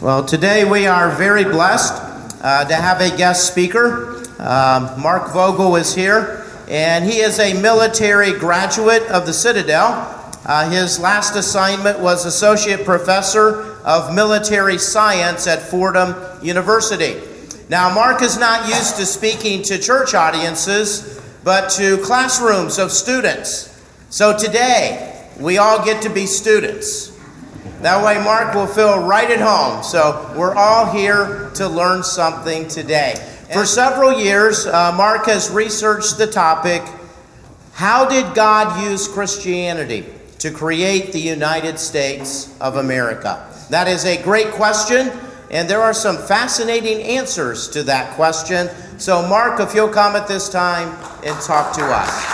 Well, today we are very blessed to have a guest speaker. Mark Vogl is here, and he is a military graduate of the Citadel. His last assignment was Associate Professor of Military Science at Fordham University. Now, Mark is not used to speaking to church audiences, but to classrooms of students. So today, we all get to be students. That way Mark will feel right at home. So we're all here to learn something today. For several years, Mark has researched the topic, how did God use Christianity to create the United States of America? That is a great question, and there are some fascinating answers to that question. So Mark, if you'll come at this time and talk to us.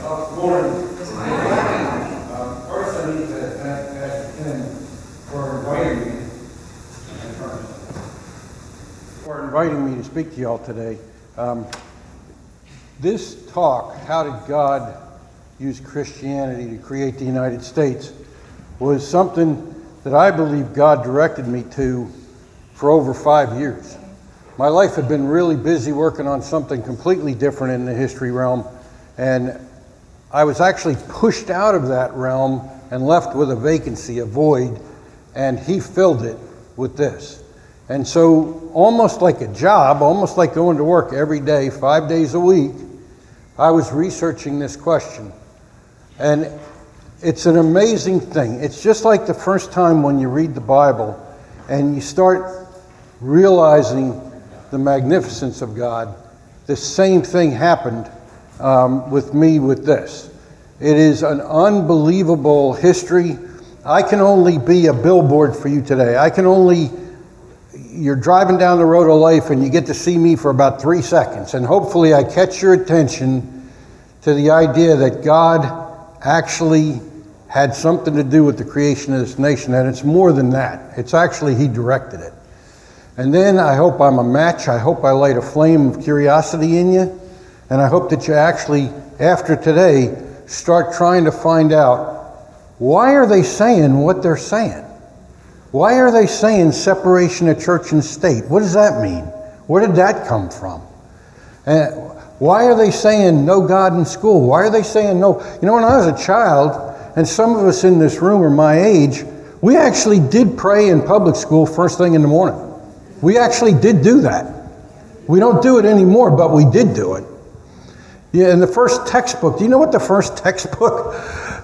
Good morning. First, I need to thank Pastor Tim for inviting me to speak to y'all today. This talk, How Did God Use Christianity to Create the United States, was something that I believe God directed me to for over 5 years. My life had been really busy working on something completely different in the history realm, and I was actually pushed out of that realm and left with a vacancy, a void, and he filled it with this. And so, almost like a job, almost like going to work every day, 5 days a week, I was researching this question. And it's an amazing thing. It's just like the first time when you read the Bible and you start realizing the magnificence of God. The same thing happened with me with this. It is an unbelievable history. I can only be a billboard for you today. You're driving down the road of life and you get to see me for about 3 seconds, and hopefully I catch your attention to the idea that God actually had something to do with the creation of this nation, and it's more than that. It's actually He directed it. And then I hope I'm a match. I hope I light a flame of curiosity in you. And I hope that you actually, after today, start trying to find out, why are they saying what they're saying? Why are they saying separation of church and state? What does that mean? Where did that come from? Why are they saying no God in school? Why are they saying no? You know, when I was a child, and some of us in this room are my age, we actually did pray in public school first thing in the morning. We actually did do that. We don't do it anymore, but we did do it. Yeah, in the first textbook, do you know what the first textbook?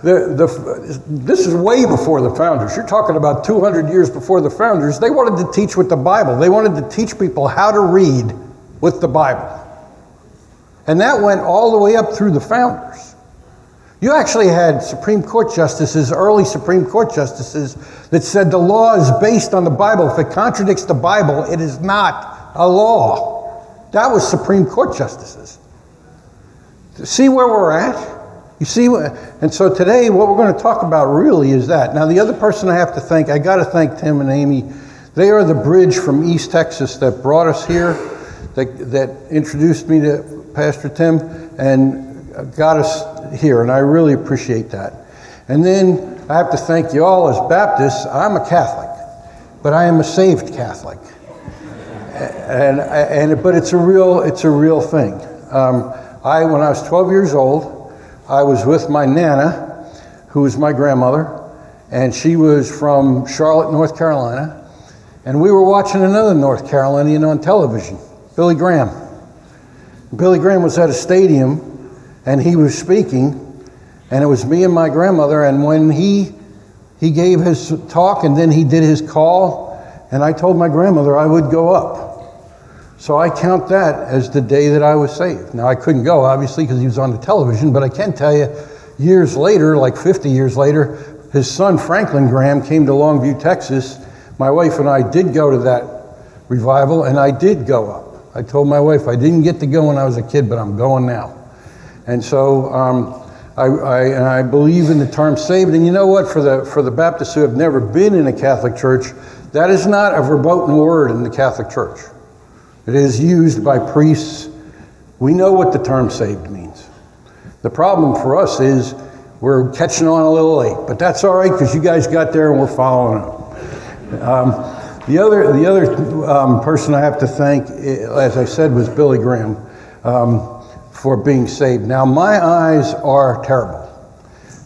This is way before the founders. You're talking about 200 years before the founders. They wanted to teach with the Bible. They wanted to teach people how to read with the Bible. And that went all the way up through the founders. You actually had Supreme Court justices, early Supreme Court justices, that said the law is based on the Bible. If it contradicts the Bible, it is not a law. That was Supreme Court justices. See where we're at? You see, and so today what we're going to talk about really is that. Now, the other person I have to thank, I got to thank Tim and Amy. They are the bridge from East Texas that brought us here, that introduced me to Pastor Tim and got us here, and I really appreciate that. And then I have to thank you all as Baptists. I'm a Catholic, but I am a saved Catholic, but it's a real thing. When I was 12 years old, I was with my Nana, who was my grandmother, and she was from Charlotte, North Carolina, and we were watching another North Carolinian on television, Billy Graham. Billy Graham was at a stadium, and he was speaking, and it was me and my grandmother, and when he gave his talk, and then he did his call, and I told my grandmother I would go up. So I count that as the day that I was saved. Now, I couldn't go, obviously, because he was on the television, but I can tell you, years later, like 50 years later, his son, Franklin Graham, came to Longview, Texas. My wife and I did go to that revival, and I did go up. I told my wife I didn't get to go when I was a kid, but I'm going now. And so I believe in the term saved. And you know what? For the Baptists who have never been in a Catholic church, that is not a verboten word in the Catholic Church. It is used by priests. We know what the term saved means. The problem for us is we're catching on a little late, but that's all right because you guys got there and we're following up. The other person I have to thank, as I said, was Billy Graham for being saved. Now, my eyes are terrible,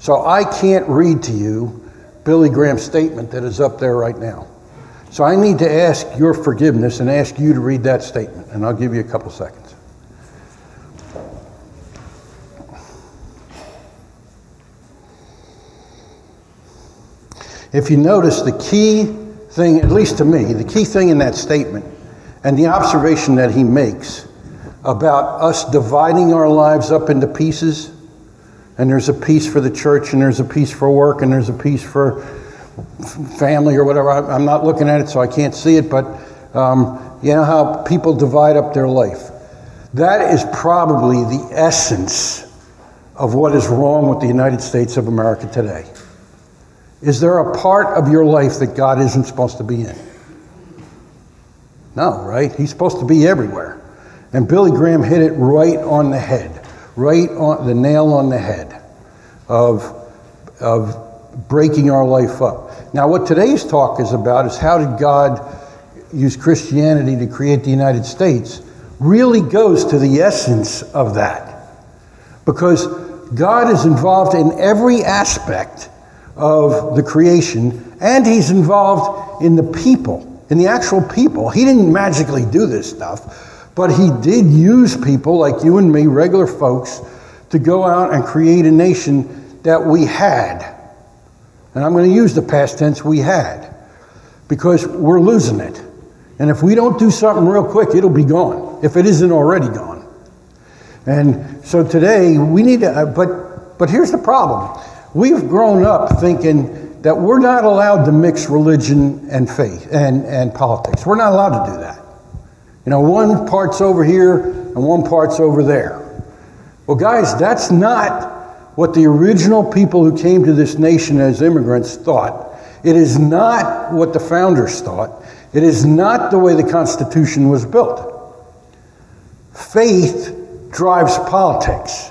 so I can't read to you Billy Graham's statement that is up there right now. So I need to ask your forgiveness and ask you to read that statement, and I'll give you a couple seconds. If you notice, the key thing, at least to me, the key thing in that statement and the observation that he makes about us dividing our lives up into pieces, and there's a piece for the church, and there's a piece for work, and there's a piece for family or whatever. I'm not looking at it, so I can't see it, but you know how people divide up their life. That is probably the essence of what is wrong with the United States of America today. Is there a part of your life that God isn't supposed to be in? No, right? He's supposed to be everywhere. And Billy Graham hit it right on the head, right on the nail on the head of breaking our life up. Now, what today's talk is about is how did God use Christianity to create the United States really goes to the essence of that. Because God is involved in every aspect of the creation, and he's involved in the people, in the actual people. He didn't magically do this stuff, but he did use people like you and me, regular folks, to go out and create a nation that we had. And I'm going to use the past tense, we had, because we're losing it. And if we don't do something real quick, it'll be gone, if it isn't already gone. And so today, we need to, but here's the problem. We've grown up thinking that we're not allowed to mix religion and faith and politics. We're not allowed to do that. You know, one part's over here and one part's over there. Well, guys, that's not what the original people who came to this nation as immigrants thought. It is not what the founders thought. It is not the way the Constitution was built. Faith drives politics,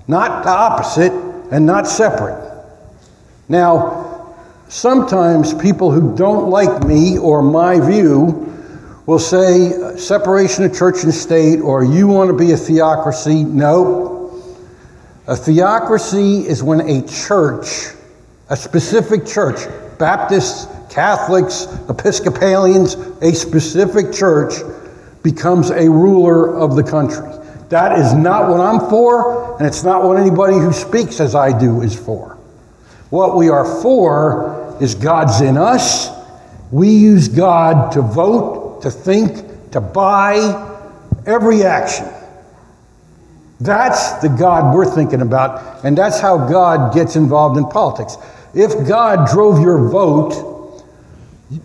not the opposite and not separate. Now, sometimes people who don't like me or my view will say separation of church and state, or you want to be a theocracy. No. A theocracy is when a church, a specific church, Baptists, Catholics, Episcopalians, a specific church becomes a ruler of the country. That is not what I'm for, and it's not what anybody who speaks as I do is for. What we are for is God's in us. We use God to vote, to think, to buy, every action. That's the God we're thinking about, and that's how God gets involved in politics. If God drove your vote,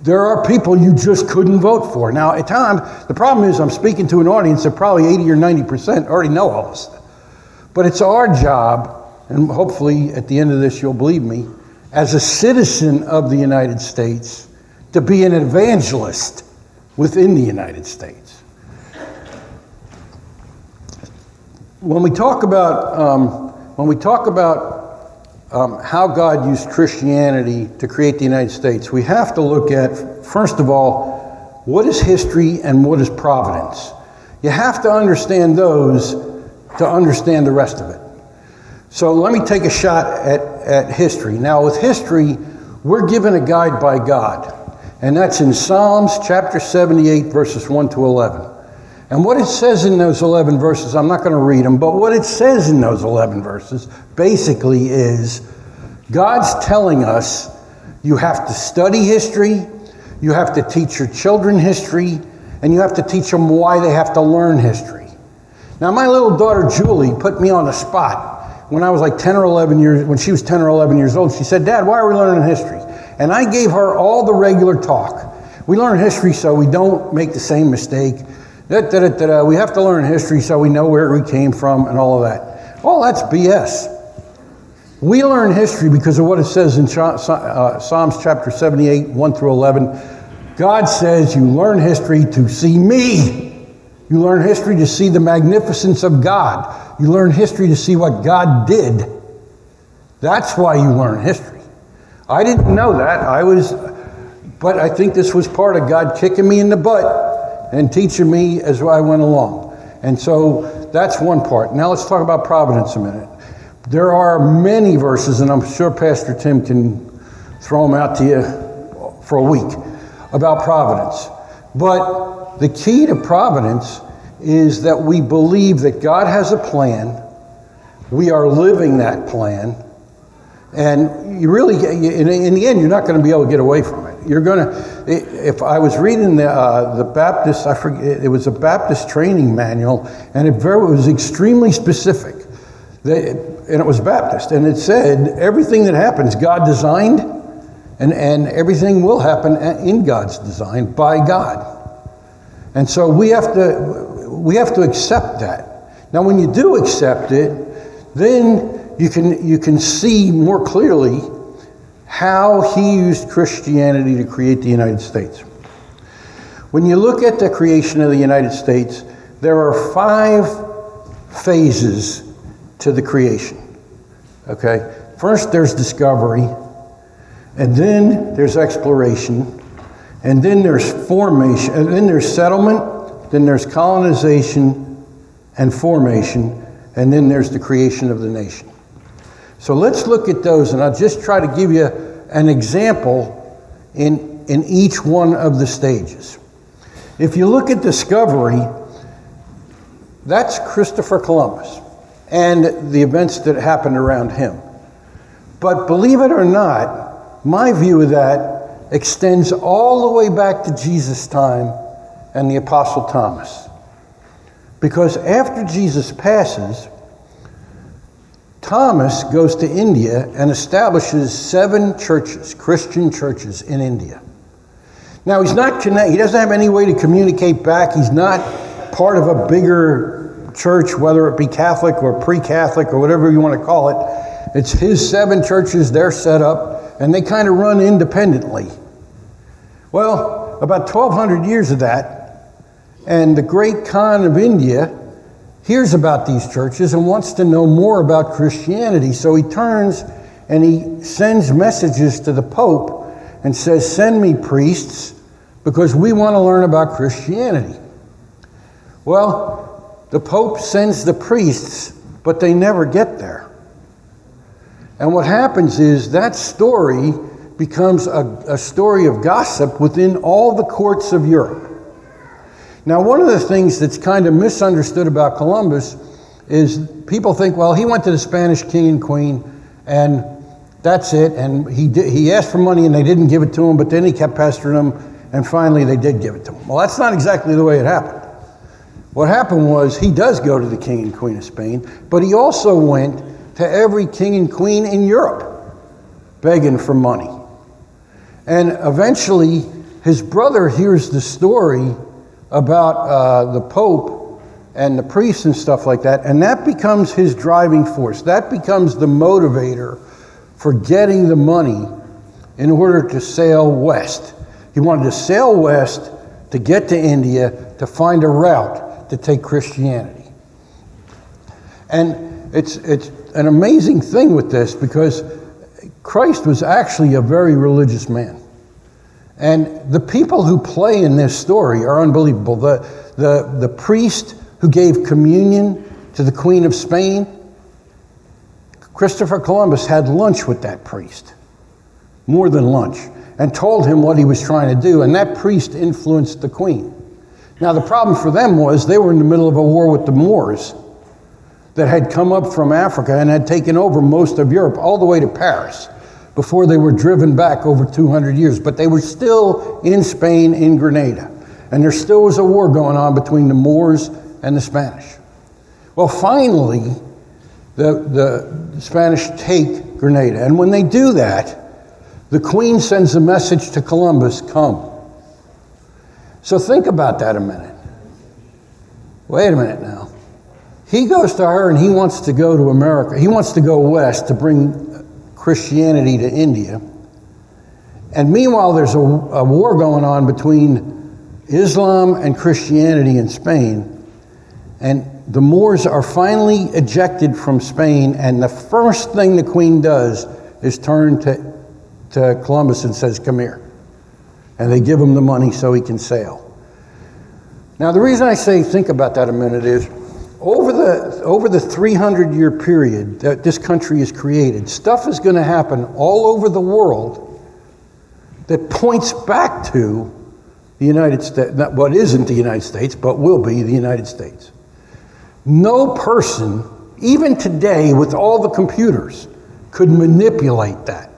there are people you just couldn't vote for. Now, at times, the problem is I'm speaking to an audience that probably 80 or 90% already know all this stuff. But it's our job, and hopefully at the end of this you'll believe me, as a citizen of the United States, to be an evangelist within the United States. When we talk about how God used Christianity to create the United States, we have to look at, first of all, what is history and what is providence. You have to understand those to understand the rest of it. So let me take a shot at history. Now, with history, we're given a guide by God, and that's in Psalms chapter 78, verses 1 to 11. And what it says in those 11 verses, I'm not going to read them, but what it says in those 11 verses basically is God's telling us you have to study history, you have to teach your children history, and you have to teach them why they have to learn history. Now, my little daughter Julie put me on the spot when I was like 10 or 11 years, when she was 10 or 11 years old. She said, "Dad, why are we learning history?" And I gave her all the regular talk. We learn history so we don't make the same mistake. We have to learn history so we know where we came from and all of that. Well, that's BS. We learn history because of what it says in Psalms chapter 78, 1 through 11. God says you learn history to see me. You learn history to see the magnificence of God. You learn history to see what God did. That's why you learn history. I didn't know that. But I think this was part of God kicking me in the butt and teaching me as I went along. And so that's one part. Now let's talk about providence a minute. There are many verses, and I'm sure Pastor Tim can throw them out to you for a week, about providence. But the key to providence is that we believe that God has a plan. We are living that plan. And you really, in the end, you're not going to be able to get away from it. You're going to, if I was reading the Baptist, I forget, it was a Baptist training manual, and it was extremely specific. And it was Baptist, and it said everything that happens, God designed, and everything will happen in God's design by God. And so we have to accept that. Now, when you do accept it, then you can see more clearly how he used Christianity to create the United States. When you look at the creation of the United States, there are 5 phases to the creation. Okay? First, there's discovery, and then there's exploration, and then there's formation, and then there's settlement, then there's colonization and formation, and then there's the creation of the nation. So let's look at those, and I'll just try to give you an example in each one of the stages. If you look at discovery, that's Christopher Columbus and the events that happened around him. But believe it or not, my view of that extends all the way back to Jesus' time and the Apostle Thomas. Because after Jesus passes, Thomas goes to India and establishes 7 churches, Christian churches in India. Now, he doesn't have any way to communicate back. He's not part of a bigger church, whether it be Catholic or pre-Catholic or whatever you want to call it. It's his 7 churches, they're set up, and they kind of run independently. Well, about 1,200 years of that, and the great Khan of India hears about these churches and wants to know more about Christianity. So he turns and he sends messages to the Pope and says, send me priests because we want to learn about Christianity. Well, the Pope sends the priests, but they never get there. And what happens is that story becomes a story of gossip within all the courts of Europe. Now, one of the things that's kind of misunderstood about Columbus is people think, well, he went to the Spanish king and queen, and that's it. And he asked for money, and they didn't give it to him, but then he kept pestering them, and finally they did give it to him. Well, that's not exactly the way it happened. What happened was he does go to the king and queen of Spain, but he also went to every king and queen in Europe begging for money. And eventually, his brother hears the story about the Pope and the priests and stuff like that, and that becomes his driving force. That becomes the motivator for getting the money in order to sail west. He wanted to sail west to get to India to find a route to take Christianity. And it's an amazing thing with this because Christ was actually a very religious man. And the people who play in this story are unbelievable. The priest who gave communion to the Queen of Spain, Christopher Columbus had lunch with that priest, more than lunch, and told him what he was trying to do, and that priest influenced the Queen. Now, the problem for them was they were in the middle of a war with the Moors that had come up from Africa and had taken over most of Europe, all the way to Paris, before they were driven back over 200 years. But they were still in Spain, in Grenada. And there still was a war going on between the Moors and the Spanish. Well, finally, the Spanish take Grenada. And when they do that, the Queen sends a message to Columbus, come. So think about that a minute. Wait a minute now. He goes to her and he wants to go to America. He wants to go west to bring Christianity to India. And meanwhile, there's a war going on between Islam and Christianity in Spain. And the Moors are finally ejected from Spain, and the first thing the Queen does is turn to Columbus and says, "Come here." And they give him the money so he can sail. Now, the reason I say think about that a minute is, over the 300-year period that this country is created, stuff is going to happen all over the world that points back to the United States, not what isn't the United States, but will be the United States. No person, even today with all the computers, could manipulate that.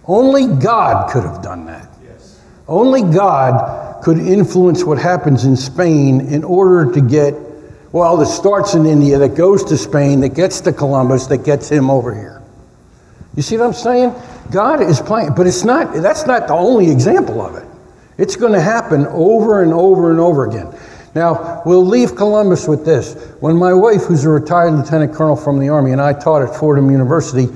Only God could have done that. Yes. Only God could influence what happens in Spain in order to get, well, that starts in India, that goes to Spain, that gets to Columbus, that gets him over here. You see what I'm saying? God is playing, but that's not the only example of it. It's going to happen over and over and over again. Now, we'll leave Columbus with this. When my wife, who's a retired lieutenant colonel from the Army, and I taught at Fordham University,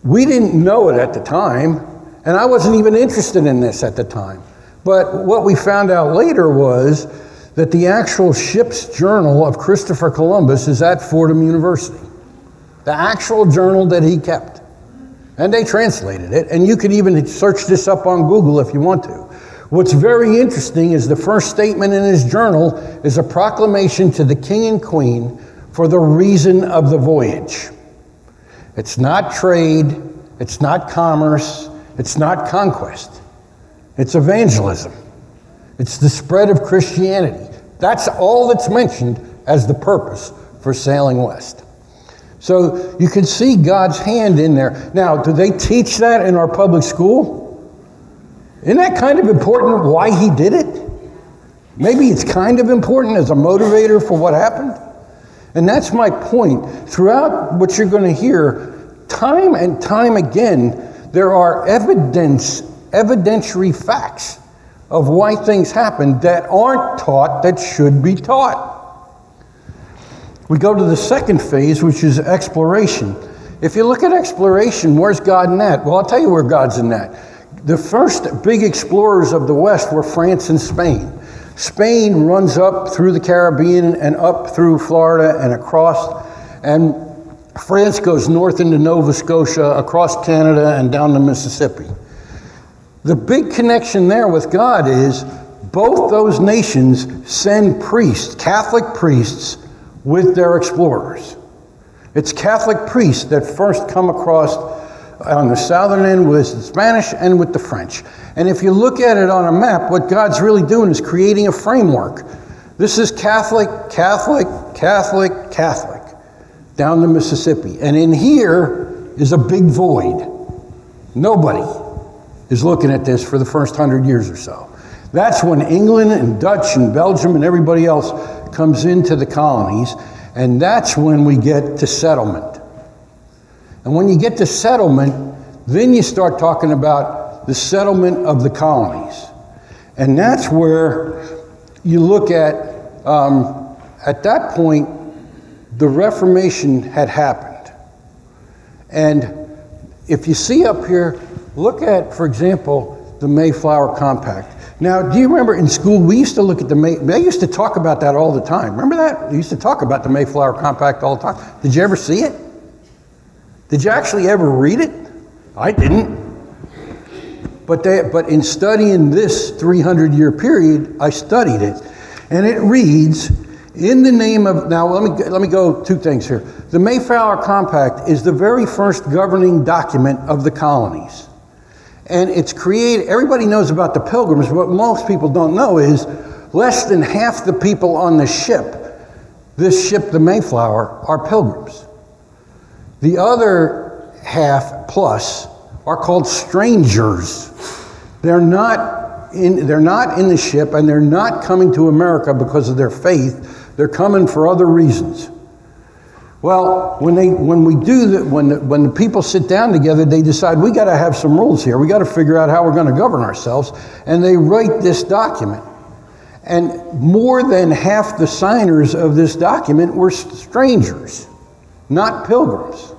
we didn't know it at the time, and I wasn't even interested in this at the time. But what we found out later was that the actual ship's journal of Christopher Columbus is at Fordham University. The actual journal that he kept. And they translated it, and you can even search this up on Google if you want to. What's very interesting is the first statement in his journal is a proclamation to the king and queen for the reason of the voyage. It's not trade, it's not commerce, it's not conquest. It's evangelism. It's the spread of Christianity. That's all that's mentioned as the purpose for sailing west. So you can see God's hand in there. Now, do they teach that in our public school? Isn't that kind of important why he did it? Maybe it's kind of important as a motivator for what happened. And that's my point. Throughout what you're going to hear, time and time again, there are evidentiary facts of why things happen that aren't taught, that should be taught. We go to the second phase, which is exploration. If you look at exploration, where's God in that? Well, I'll tell you where God's in that. The first big explorers of the West were France and Spain. Spain runs up through the Caribbean and up through Florida and across, and France goes north into Nova Scotia, across Canada, and down to Mississippi. The big connection there with God is both those nations send priests, Catholic priests, with their explorers. It's Catholic priests that first come across on the southern end with the Spanish and with the French. And if you look at it on a map, what God's really doing is creating a framework. This is Catholic, Catholic, Catholic, Catholic, down the Mississippi. And in here is a big void. Nobody is looking at this for the first 100 years or so. That's when England and Dutch and Belgium and everybody else comes into the colonies, and that's when we get to settlement. And when you get to settlement, then you start talking about the settlement of the colonies. And that's where you look at that point, the Reformation had happened. And if you see up here, look at, for example, the Mayflower Compact. Now, do you remember in school, we used to look at they used to talk about that all the time. Remember that? They used to talk about the Mayflower Compact all the time. Did you ever see it? Did you actually ever read it? I didn't. But in studying this 300-year period, I studied it. And it reads, in the name of, now let me go two things here. The Mayflower Compact is the very first governing document of the colonies. And it's created, everybody knows about the Pilgrims, but what most people don't know is less than half the people on the ship, this ship, the Mayflower, are Pilgrims. The other half plus are called strangers. They're not in the ship, and they're not coming to America because of their faith. They're coming for other reasons. Well, when the people sit down together, they decide we got to have some rules here. We got to figure out how we're going to govern ourselves, and they write this document. And more than half the signers of this document were strangers, not pilgrims.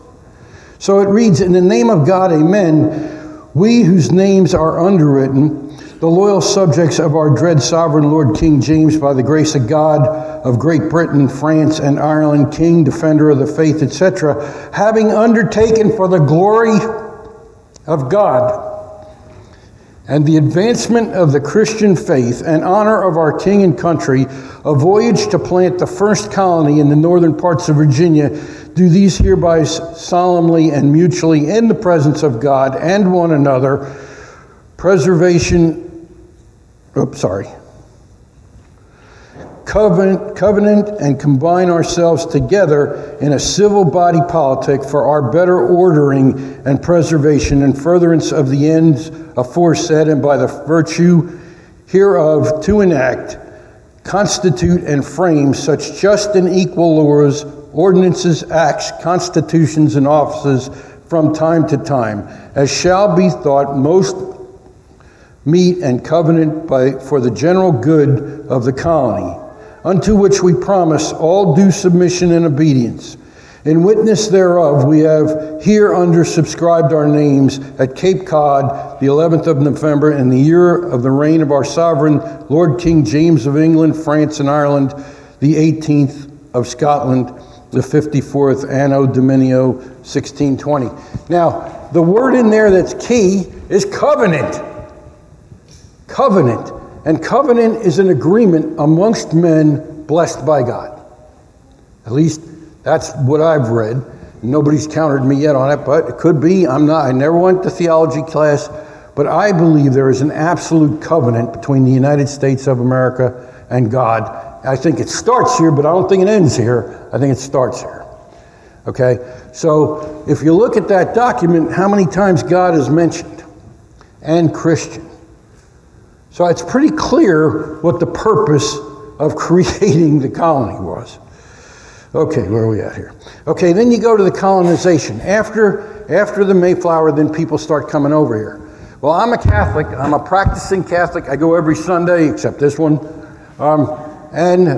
So it reads, in the name of God, amen, we whose names are underwritten the loyal subjects of our dread sovereign Lord King James, by the grace of God, of Great Britain, France, and Ireland, King, defender of the faith, etc., having undertaken for the glory of God and the advancement of the Christian faith and honor of our king and country, a voyage to plant the first colony in the northern parts of Virginia, do these hereby solemnly and mutually in the presence of God and one another, covenant and combine ourselves together in a civil body politic for our better ordering and preservation and furtherance of the ends aforesaid, and by the virtue hereof to enact, constitute, and frame such just and equal laws, ordinances, acts, constitutions, and offices from time to time, as shall be thought most meet and covenant for the general good of the colony, unto which we promise all due submission and obedience. In witness thereof, we have here undersubscribed our names at Cape Cod, the 11th of November, in the year of the reign of our sovereign Lord King James of England, France, and Ireland, the 18th of Scotland, the 54th Anno Domini 1620. Now, the word in there that's key is covenant. Covenant. And covenant is an agreement amongst men blessed by God. At least that's what I've read. Nobody's countered me yet on it, but it could be. I never went to theology class, but I believe there is an absolute covenant between the United States of America and God. I think it starts here, but I don't think it ends here. I think it starts here. Okay? So if you look at that document, how many times God is mentioned? And Christian. So it's pretty clear what the purpose of creating the colony was. Okay, where are we at here? Okay, then you go to the colonization. After the Mayflower, then people start coming over here. Well, I'm a Catholic. I'm a practicing Catholic. I go every Sunday, except this one. And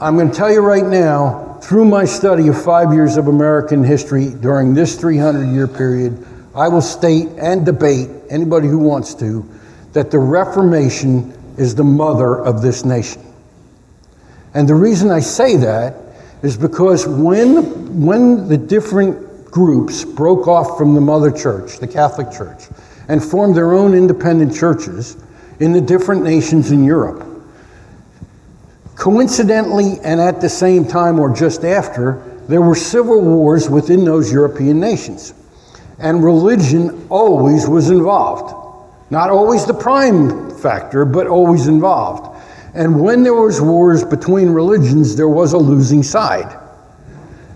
I'm going to tell you right now, through my study of 5 years of American history during this 300-year period, I will state and debate, anybody who wants to, that the Reformation is the mother of this nation. And the reason I say that is because when the different groups broke off from the mother church, the Catholic Church, and formed their own independent churches in the different nations in Europe, coincidentally and at the same time or just after, there were civil wars within those European nations. And religion always was involved. Not always the prime factor, but always involved. And when there was wars between religions, there was a losing side.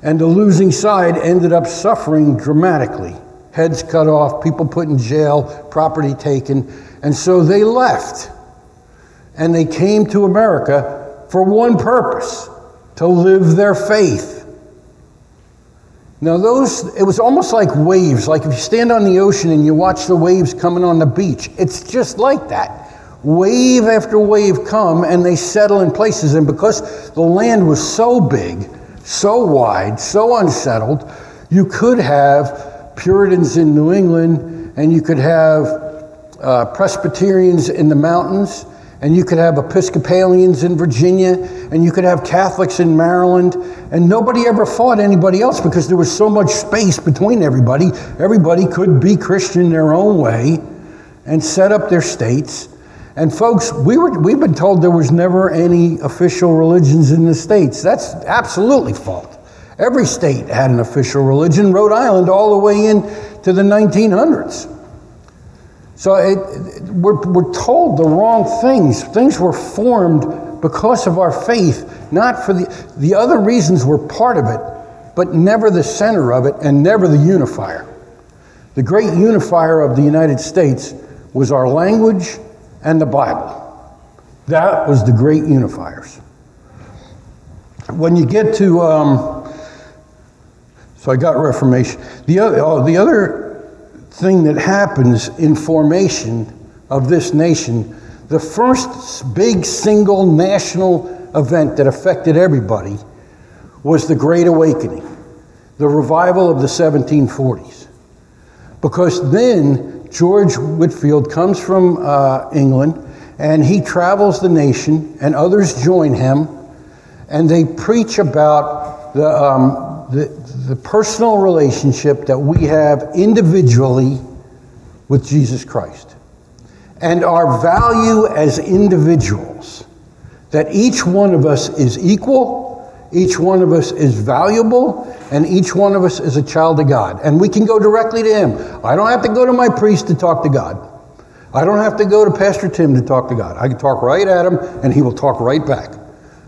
And the losing side ended up suffering dramatically. Heads cut off, people put in jail, property taken. And so they left. And they came to America for one purpose, to live their faith. Now it was almost like waves. Like if you stand on the ocean and you watch the waves coming on the beach, it's just like that. Wave after wave come and they settle in places. And because the land was so big, so wide, so unsettled, you could have Puritans in New England, and you could have Presbyterians in the mountains, and you could have Episcopalians in Virginia, and you could have Catholics in Maryland, and nobody ever fought anybody else because there was so much space between everybody. Everybody could be Christian their own way and set up their states. And folks, we've been told there was never any official religions in the states. That's absolutely false. Every state had an official religion, Rhode Island all the way into the 1900s. So we're told the wrong things. Things were formed because of our faith, not for the other reasons were part of it, but never the center of it and never the unifier. The great unifier of the United States was our language and the Bible. That was the great unifiers. When you get to, so I got Reformation. The other thing that happens in formation of this nation, the first big single national event that affected everybody was the Great Awakening, the revival of the 1740s. Because then George Whitefield comes from England, and he travels the nation, and others join him, and they preach about the personal relationship that we have individually with Jesus Christ, and our value as individuals, that each one of us is equal, each one of us is valuable, and each one of us is a child of God. And we can go directly to Him. I don't have to go to my priest to talk to God. I don't have to go to Pastor Tim to talk to God. I can talk right at him, and he will talk right back.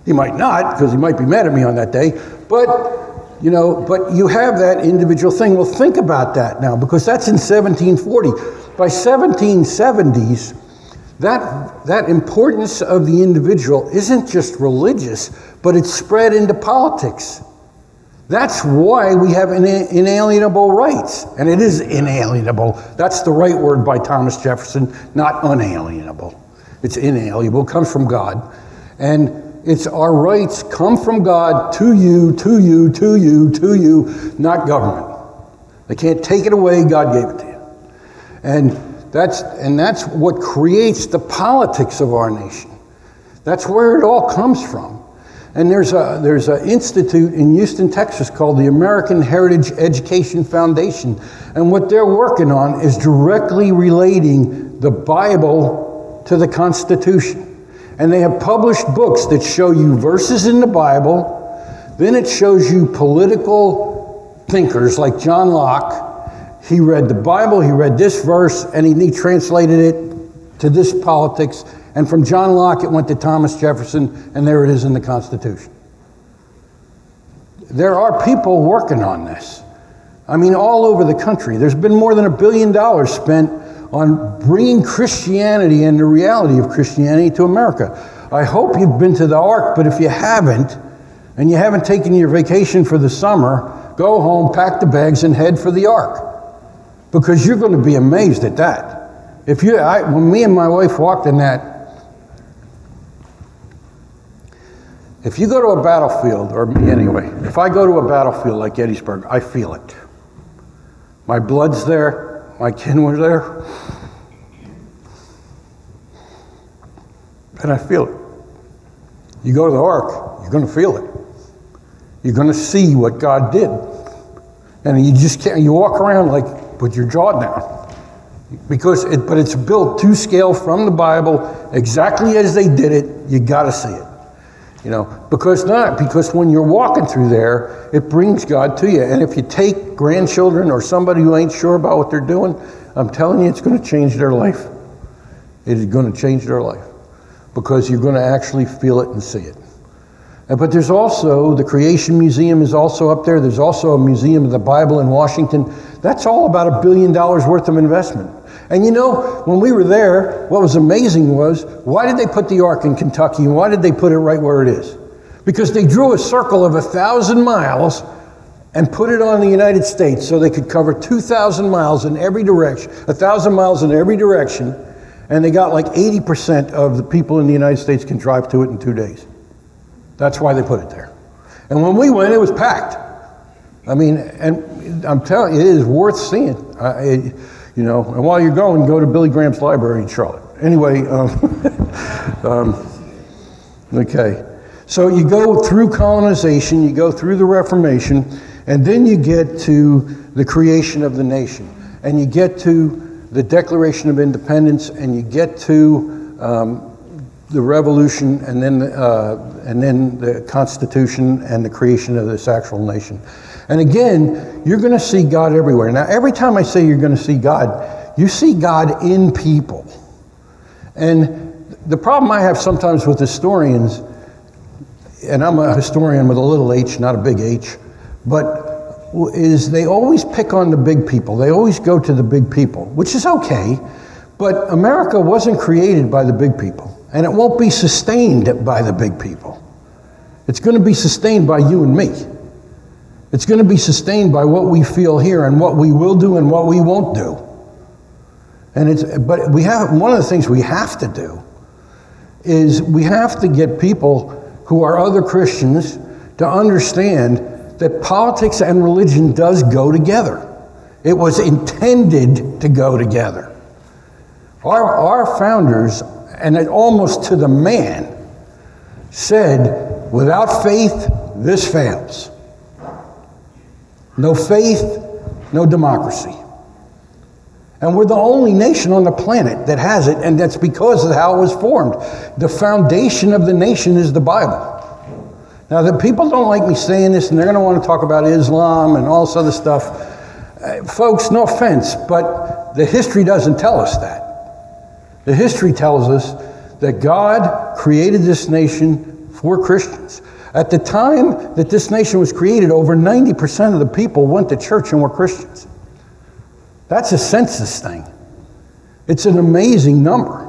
He might not, because he might be mad at me on that day, but you have that individual thing. Well, think about that now, because that's in 1740. By 1770s, that importance of the individual isn't just religious, but it's spread into politics. That's why we have inalienable rights. And it is inalienable. That's the right word by Thomas Jefferson, not unalienable. It's inalienable, it comes from God. And it's our rights come from God to you, to you, to you, to you, not government. They can't take it away, God gave it to you. And that's what creates the politics of our nation. That's where it all comes from. And there's an institute in Houston, Texas called the American Heritage Education Foundation. And what they're working on is directly relating the Bible to the Constitution. And they have published books that show you verses in the Bible. Then it shows you political thinkers like John Locke. He read the Bible, he read this verse, and he translated it to this politics. And from John Locke, it went to Thomas Jefferson, and there it is in the Constitution. There are people working on this. I mean, all over the country. There's been more than $1 billion spent on bringing Christianity and the reality of Christianity to America. I hope you've been to the Ark, but if you haven't, and you haven't taken your vacation for the summer, go home, pack the bags, and head for the Ark. Because you're going to be amazed at that. When me and my wife walked in that, if you go to a battlefield, or me anyway, if I go to a battlefield like Gettysburg, I feel it. My blood's there, my kin was there, and I feel it. You go to the Ark, you're going to feel it. You're going to see what God did. And you just can't, you walk around like with your jaw down. But it's built to scale from the Bible, exactly as they did it. You got to see it. Because when you're walking through there, it brings God to you. And if you take grandchildren or somebody who ain't sure about what they're doing, I'm telling you, it's going to change their life. It is going to change their life. Because you're going to actually feel it and see it. But there's also, the Creation Museum is also up there. There's also a Museum of the Bible in Washington. That's all about $1 billion worth of investment. And when we were there, what was amazing was, why did they put the Ark in Kentucky, and why did they put it right where it is? Because they drew a circle of 1,000 miles and put it on the United States so they could cover 2,000 miles in every direction, 1,000 miles in every direction, and they got like 80% of the people in the United States can drive to it in 2 days. That's why they put it there. And when we went, it was packed. I mean, and I'm telling you, it is worth seeing. And while you're going, go to Billy Graham's library in Charlotte. Anyway, okay. So you go through colonization, you go through the Reformation, and then you get to the creation of the nation. And you get to the Declaration of Independence, and you get to the Revolution, and then the Constitution and the creation of this actual nation. And again, you're going to see God everywhere. Now, every time I say you're going to see God, you see God in people. And the problem I have sometimes with historians, and I'm a historian with a little h, not a big H, but is they always pick on the big people. They always go to the big people, which is okay, but America wasn't created by the big people, and it won't be sustained by the big people. It's going to be sustained by you and me. It's going to be sustained by what we feel here and what we will do and what we won't do. But one of the things we have to do is we have to get people who are other Christians to understand that politics and religion does go together. It was intended to go together. Our founders, and it almost to the man, said, without faith, this fails. No faith, no democracy. And we're the only nation on the planet that has it, and that's because of how it was formed. The foundation of the nation is the Bible. Now, the people don't like me saying this, and they're going to want to talk about Islam and all this other stuff. Folks, no offense, but the history doesn't tell us that. The history tells us that God created this nation for Christians. At the time that this nation was created, over 90% of the people went to church and were Christians. That's a census thing. It's an amazing number.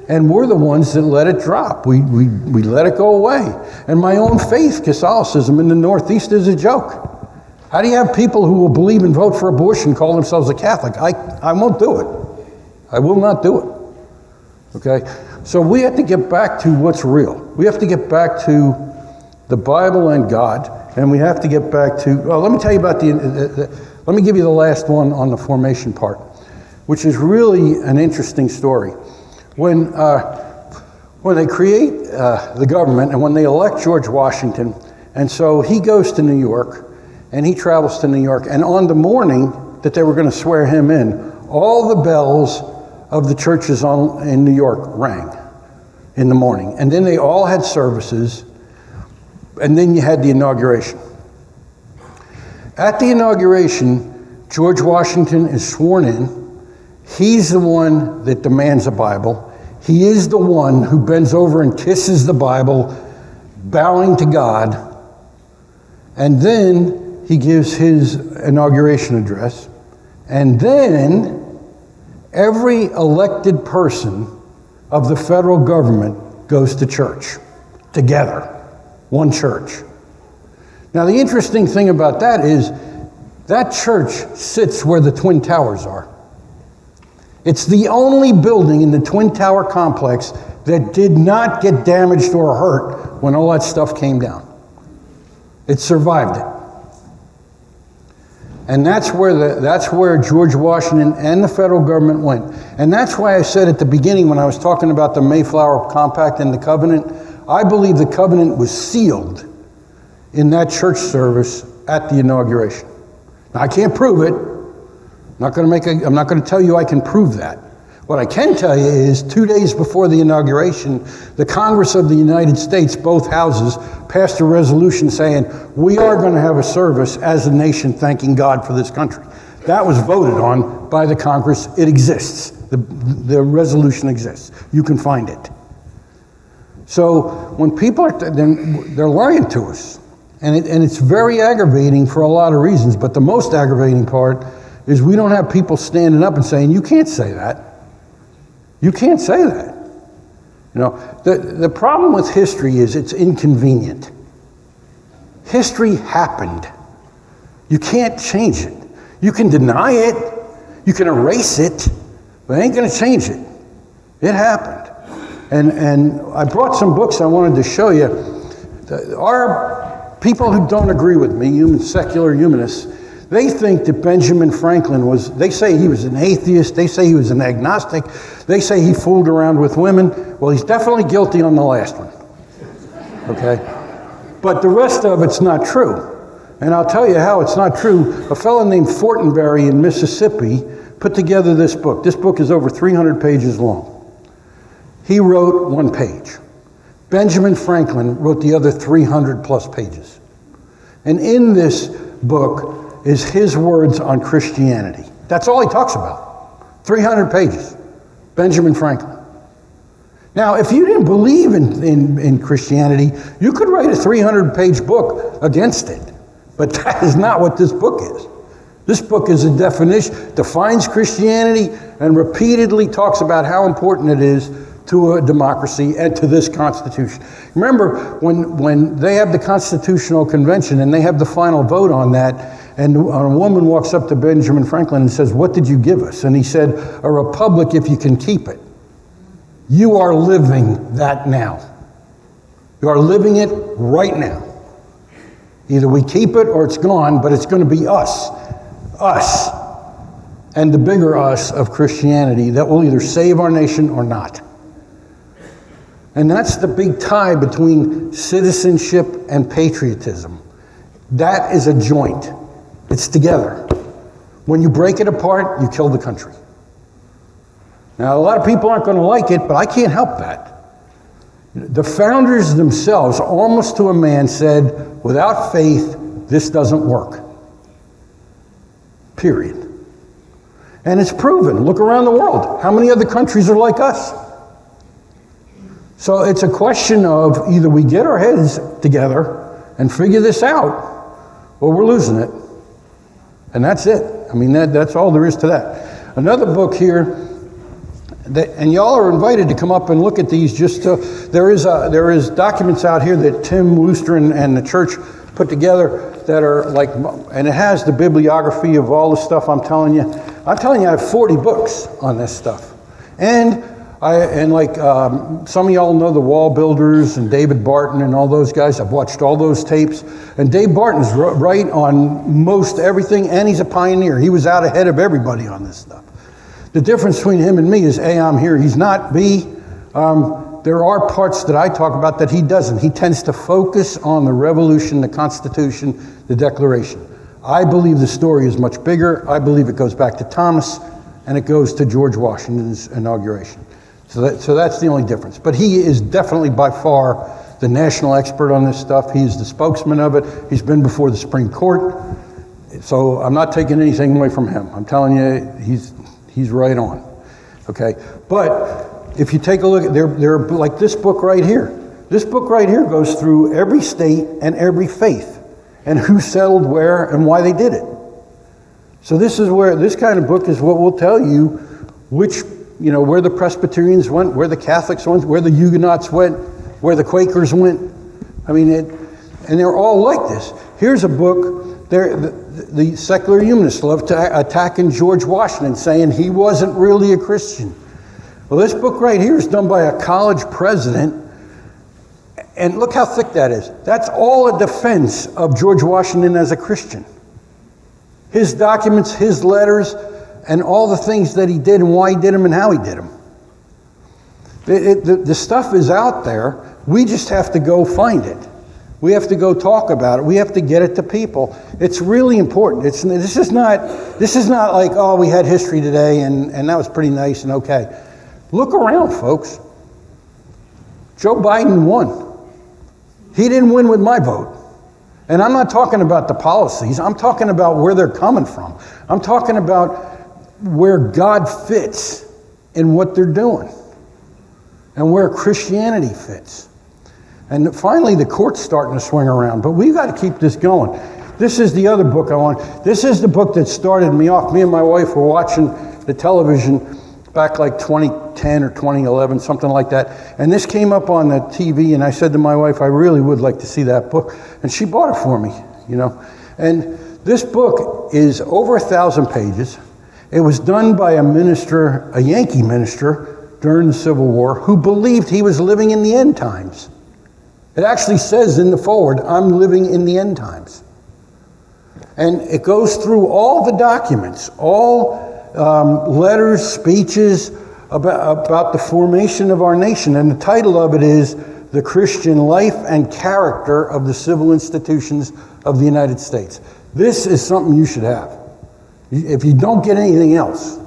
And we're the ones that let it drop. We let it go away. And my own faith, Catholicism in the Northeast, is a joke. How do you have people who will believe and vote for abortion call themselves a Catholic? I won't do it. I will not do it. Okay? So we have to get back to what's real. We have to get back to the Bible and God, and we have to get back to, well, let me tell you about let me give you the last one on the formation part, which is really an interesting story. When they create the government and when they elect George Washington, and so he goes to New York, and he travels to New York, and on the morning that they were going to swear him in, all the bells of the churches in New York rang in the morning. And then they all had services, and then you had the inauguration. At the inauguration, George Washington is sworn in. He's the one that demands a Bible. He is the one who bends over and kisses the Bible, bowing to God. And then he gives his inauguration address. And then every elected person of the federal government goes to church together, one church. Now, the interesting thing about that is that church sits where the Twin Towers are. It's the only building in the Twin Tower complex that did not get damaged or hurt when all that stuff came down. It survived it. And that's where George Washington and the federal government went. And that's why I said at the beginning when I was talking about the Mayflower Compact and the covenant, I believe the covenant was sealed in that church service at the inauguration. Now, I can't prove it. I'm not going to tell you I can prove that. What I can tell you is 2 days before the inauguration, the Congress of the United States, both houses, passed a resolution saying, we are going to have a service as a nation thanking God for this country. That was voted on by the Congress. It exists. The resolution exists. You can find it. So when people they're lying to us. And it's very aggravating for a lot of reasons, but the most aggravating part is we don't have people standing up and saying, you can't say that. You can't say that. You know, the problem with history is it's inconvenient. History happened. You can't change it. You can deny it, you can erase it, but it ain't going to change it. It happened. And I brought some books I wanted to show you. Our people who don't agree with me, secular humanists, they think that Benjamin Franklin they say he was an atheist, they say he was an agnostic, they say he fooled around with women. Well, he's definitely guilty on the last one, okay? But the rest of it's not true. And I'll tell you how it's not true. A fellow named Fortenberry in Mississippi put together this book. This book is over 300 pages long. He wrote 1 page. Benjamin Franklin wrote the other 300 plus pages. And in this book is his words on Christianity. That's all he talks about. 300 pages. Benjamin Franklin. Now, if you didn't believe in Christianity, you could write a 300-page book against it. But that is not what this book is. This book is a definition, defines Christianity, and repeatedly talks about how important it is to a democracy and to this Constitution. Remember, when they have the Constitutional Convention and they have the final vote on that, and a woman walks up to Benjamin Franklin and says, what did you give us? And he said, a republic if you can keep it. You are living that now. You are living it right now. Either we keep it or it's gone, but it's going to be us. Us. and the bigger us of Christianity that will either save our nation or not. And that's the big tie between citizenship and patriotism. That is a joint. It's together. When you break it apart, you kill the country. Now, a lot of people aren't going to like it, but I can't help that. The founders themselves, almost to a man, said, without faith, this doesn't work. Period. And it's proven. Look around the world. How many other countries are like us? So it's a question of either we get our heads together and figure this out, or we're losing it. And that's it. I mean, that's all there is to that. Another book here, and y'all are invited to come up and look at these. There is documents out here that Tim Wooster and the church put together that are like, and it has the bibliography of all the stuff I'm telling you. I have 40 books on this stuff. And some of y'all know the Wall Builders and David Barton and all those guys. I've watched all those tapes. And Dave Barton's right on most everything, and he's a pioneer. He was out ahead of everybody on this stuff. The difference between him and me is A, I'm here, he's not. B, there are parts that I talk about that he doesn't. He tends to focus on the Revolution, the Constitution, the Declaration. I believe the story is much bigger. I believe it goes back to Thomas, and it goes to George Washington's inauguration. So that's the only difference. But he is definitely by far the national expert on this stuff. He's the spokesman of it. He's been before the Supreme Court. So I'm not taking anything away from him. I'm telling you, he's right on. Okay? But if you take a look at, they're like this book right here. This book right here goes through every state and every faith and who settled where and why they did it. So this kind of book is what will tell you where the Presbyterians went, where the Catholics went, where the Huguenots went, where the Quakers went. I mean, and they're all like this. Here's a book, the secular humanists love attacking George Washington, saying he wasn't really a Christian. Well, this book right here is done by a college president, and look how thick that is. That's all a defense of George Washington as a Christian. His documents, his letters, and all the things that he did and why he did them and how he did them. The stuff is out there. We just have to go find it. We have to go talk about it. We have to get it to people. It's really important. This is not like, oh, we had history today and that was pretty nice and okay. Look around, folks. Joe Biden won. He didn't win with my vote. And I'm not talking about the policies. I'm talking about where they're coming from. I'm talking about where God fits in what they're doing and where Christianity fits. And finally, the court's starting to swing around, but we've got to keep this going. This is the other book I want. This is the book that started me off. Me and my wife were watching the television back like 2010 or 2011, something like that. And this came up on the TV, and I said to my wife, I really would like to see that book. And she bought it for me, And this book is over 1,000 pages. It was done by a minister, a Yankee minister, during the Civil War, who believed he was living in the end times. It actually says in the foreword, I'm living in the end times. And it goes through all the documents, all letters, speeches about the formation of our nation. And the title of it is The Christian Life and Character of the Civil Institutions of the United States. This is something you should have. If you don't get anything else,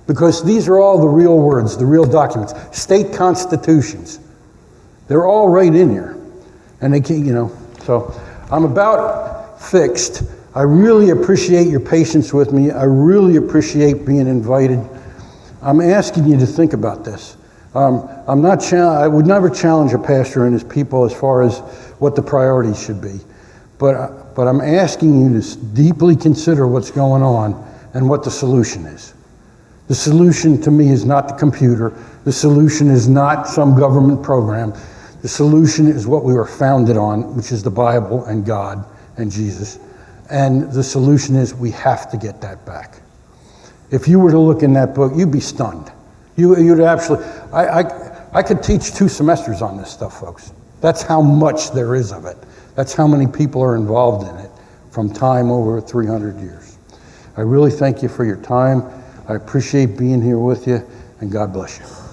because these are all the real words, the real documents, state constitutions. They're all right in here. And they can't, so I'm about fixed. I really appreciate your patience with me. I really appreciate being invited. I'm asking you to think about this. I would never challenge a pastor and his people as far as what the priorities should be. But I'm asking you to deeply consider what's going on and what the solution is. The solution to me is not the computer. The solution is not some government program. The solution is what we were founded on, which is the Bible and God and Jesus. And the solution is we have to get that back. If you were to look in that book, you'd be stunned. You'd actually, I could teach 2 semesters on this stuff, folks. That's how much there is of it. That's how many people are involved in it from time over 300 years. I really thank you for your time. I appreciate being here with you, and God bless you.